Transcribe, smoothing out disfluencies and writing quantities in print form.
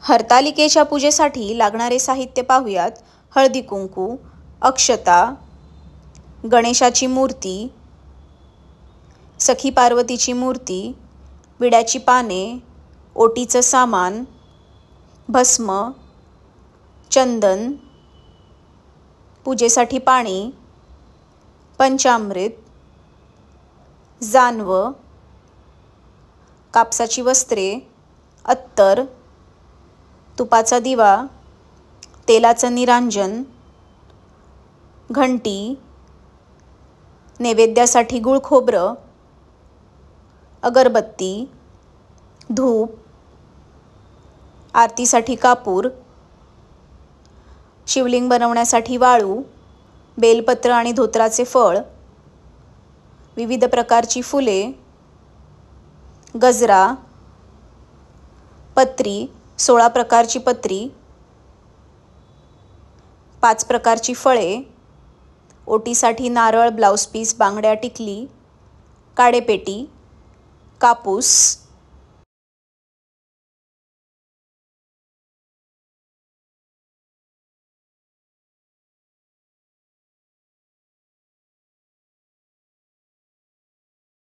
हरतालिकेच्या पूजेसाठी लागणारे साहित्य पाहूयात. हळदी कुंकू, अक्षता, गणेशाची मूर्ती, सखी पार्वतीची मूर्ती, विड्याची पाने, ओटीचं सामान, भस्म, चंदन, पूजेसाठी पाणी, पंचामृत, जानवं, कापसाची वस्त्रे, अत्तर, तुपाचा दिवा, तेलाचं निरांजन, घंटी, नैवेद्यासाठी गुळ खोबरं, अगरबत्ती, धूप, आरतीसाठी कापूर, शिवलिंग बनवण्यासाठी वाळू, बेलपत्र आणि धोत्राचे फळ, विविध प्रकारची फुले, गजरा, पत्री, 16 प्रकारची पत्री, 5 प्रकारची फळे, ओटीसाठी नारळ, ब्लाऊज पीस, बांगड्या, टिकली, काडेपेटी, कापूस,